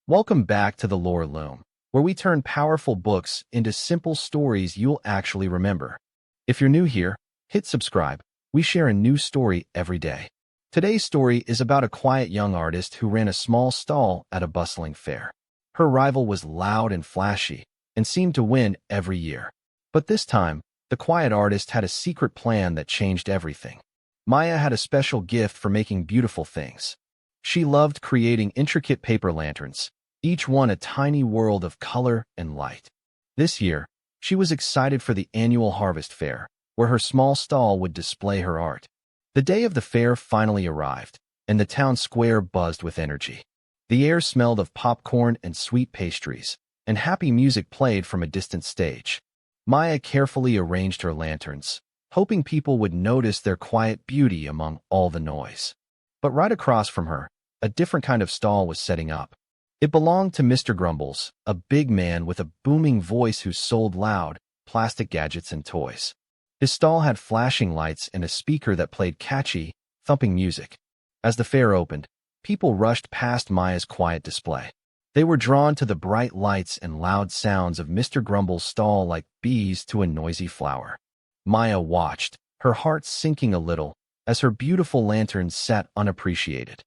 Welcome back to the Lore Loom, where we turn powerful books into simple stories you'll actually remember. If you're new here, hit subscribe. We share a new story every day. Today's story is about a quiet young artist who ran a small stall at a bustling fair. Her rival was loud and flashy and seemed to win every year. But this time, the quiet artist had a secret plan that changed everything. Maya had a special gift for making beautiful things. She loved creating intricate paper lanterns, each one a tiny world of color and light. This year, she was excited for the annual harvest fair, where her small stall would display her art. The day of the fair finally arrived, and the town square buzzed with energy. The air smelled of popcorn and sweet pastries, and happy music played from a distant stage. Maya carefully arranged her lanterns, hoping people would notice their quiet beauty among all the noise. But right across from her, a different kind of stall was setting up. It belonged to Mr. Grumbles, a big man with a booming voice who sold loud, plastic gadgets and toys. His stall had flashing lights and a speaker that played catchy, thumping music. As the fair opened, people rushed past Maya's quiet display. They were drawn to the bright lights and loud sounds of Mr. Grumbles' stall like bees to a noisy flower. Maya watched, her heart sinking a little, as her beautiful lanterns sat unappreciated.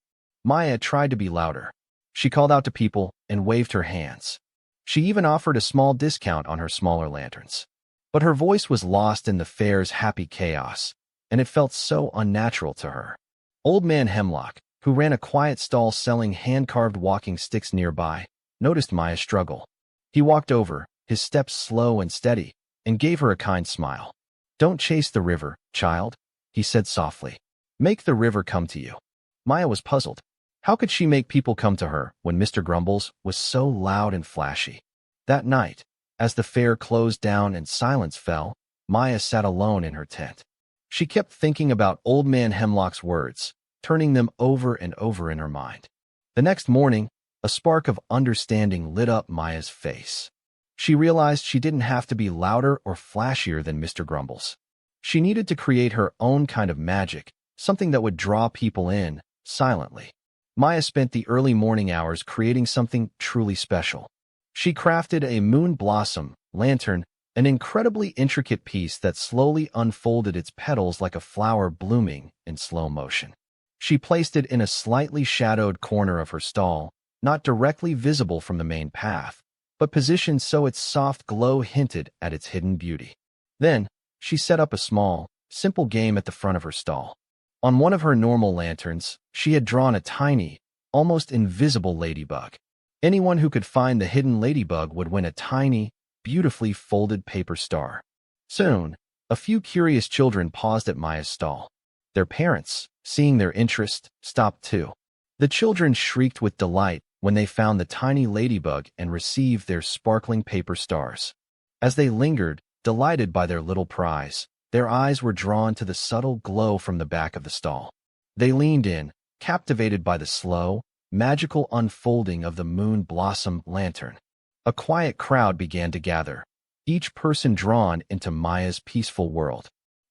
Maya tried to be louder. She called out to people and waved her hands. She even offered a small discount on her smaller lanterns. But her voice was lost in the fair's happy chaos, and it felt so unnatural to her. Old Man Hemlock, who ran a quiet stall selling hand-carved walking sticks nearby, noticed Maya's struggle. He walked over, his steps slow and steady, and gave her a kind smile. "Don't chase the river, child," he said softly. "Make the river come to you." Maya was puzzled. How could she make people come to her when Mr. Grumbles was so loud and flashy? That night, as the fair closed down and silence fell, Maya sat alone in her tent. She kept thinking about Old Man Hemlock's words, turning them over and over in her mind. The next morning, a spark of understanding lit up Maya's face. She realized she didn't have to be louder or flashier than Mr. Grumbles. She needed to create her own kind of magic, something that would draw people in, silently. Maya spent the early morning hours creating something truly special. She crafted a moon blossom lantern, an incredibly intricate piece that slowly unfolded its petals like a flower blooming in slow motion. She placed it in a slightly shadowed corner of her stall, not directly visible from the main path, but positioned so its soft glow hinted at its hidden beauty. Then, she set up a small, simple game at the front of her stall. On one of her normal lanterns, she had drawn a tiny, almost invisible ladybug. Anyone who could find the hidden ladybug would win a tiny, beautifully folded paper star. Soon, a few curious children paused at Maya's stall. Their parents, seeing their interest, stopped too. The children shrieked with delight when they found the tiny ladybug and received their sparkling paper stars. As they lingered, delighted by their little prize, their eyes were drawn to the subtle glow from the back of the stall. They leaned in, captivated by the slow, magical unfolding of the moon blossom lantern. A quiet crowd began to gather, each person drawn into Maya's peaceful world.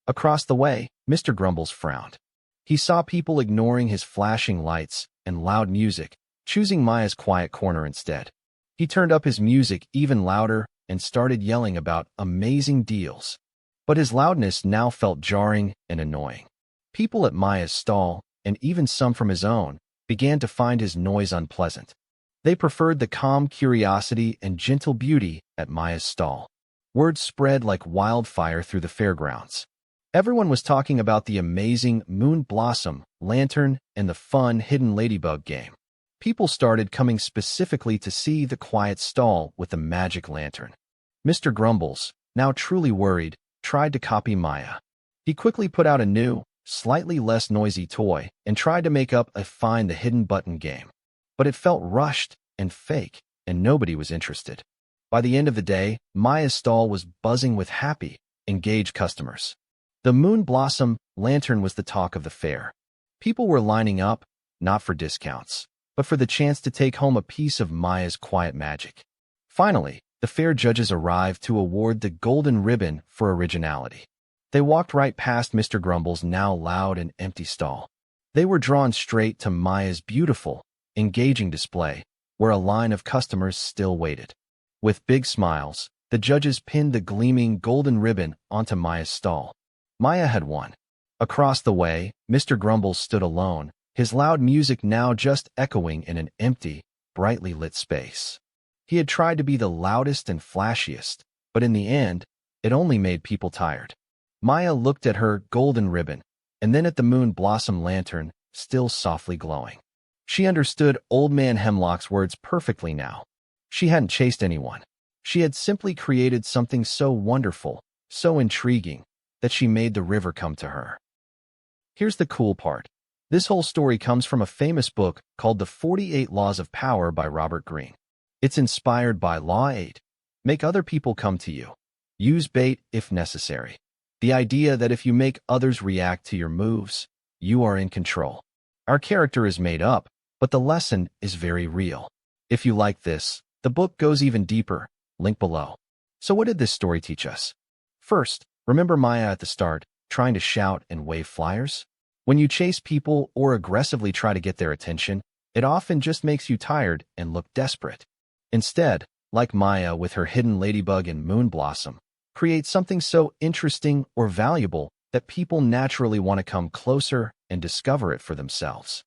Across the way, Mr. Grumbles frowned. He saw people ignoring his flashing lights and loud music, choosing Maya's quiet corner instead. He turned up his music even louder and started yelling about amazing deals. But his loudness now felt jarring and annoying. People at Maya's stall, and even some from his own, began to find his noise unpleasant. They preferred the calm curiosity and gentle beauty at Maya's stall. Word spread like wildfire through the fairgrounds. Everyone was talking about the amazing moon blossom lantern and the fun hidden ladybug game. People started coming specifically to see the quiet stall with the magic lantern. Mr. Grumbles, now truly worried, tried to copy Maya. He quickly put out a new, slightly less noisy toy and tried to make up a Find the Hidden Button game. But it felt rushed and fake, and nobody was interested. By the end of the day, Maya's stall was buzzing with happy, engaged customers. The moon blossom lantern was the talk of the fair. People were lining up, not for discounts, but for the chance to take home a piece of Maya's quiet magic. Finally, the fair judges arrived to award the golden ribbon for originality. They walked right past Mr. Grumbles' now loud and empty stall. They were drawn straight to Maya's beautiful, engaging display, where a line of customers still waited. With big smiles, the judges pinned the gleaming golden ribbon onto Maya's stall. Maya had won. Across the way, Mr. Grumbles stood alone, his loud music now just echoing in an empty, brightly lit space. He had tried to be the loudest and flashiest, but in the end, it only made people tired. Maya looked at her golden ribbon, and then at the moon blossom lantern, still softly glowing. She understood Old Man Hemlock's words perfectly now. She hadn't chased anyone. She had simply created something so wonderful, so intriguing, that she made the river come to her. Here's the cool part. This whole story comes from a famous book called The 48 Laws of Power by Robert Greene. It's inspired by Law 8. Make other people come to you. Use bait if necessary. The idea that if you make others react to your moves, you are in control. Our character is made up, but the lesson is very real. If you like this, the book goes even deeper. Link below. So what did this story teach us? First, remember Maya at the start, trying to shout and wave flyers? When you chase people or aggressively try to get their attention, it often just makes you tired and look desperate. Instead, like Maya with her hidden ladybug and moon blossom, create something so interesting or valuable that people naturally want to come closer and discover it for themselves.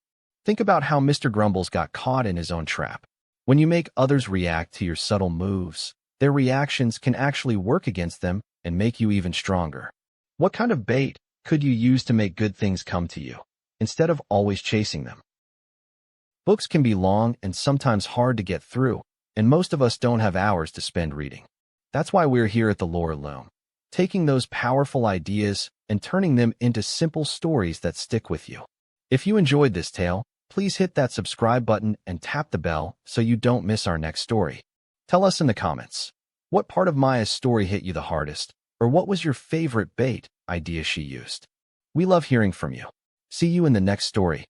Think about how Mr. Grumbles got caught in his own trap. When you make others react to your subtle moves, their reactions can actually work against them and make you even stronger. What kind of bait could you use to make good things come to you, instead of always chasing them? Books can be long and sometimes hard to get through, and most of us don't have hours to spend reading. That's why we're here at the Loom, taking those powerful ideas and turning them into simple stories that stick with you. If you enjoyed this tale, please hit that subscribe button and tap the bell so you don't miss our next story. Tell us in the comments, what part of Maya's story hit you the hardest, or what was your favorite bait idea she used? We love hearing from you. See you in the next story.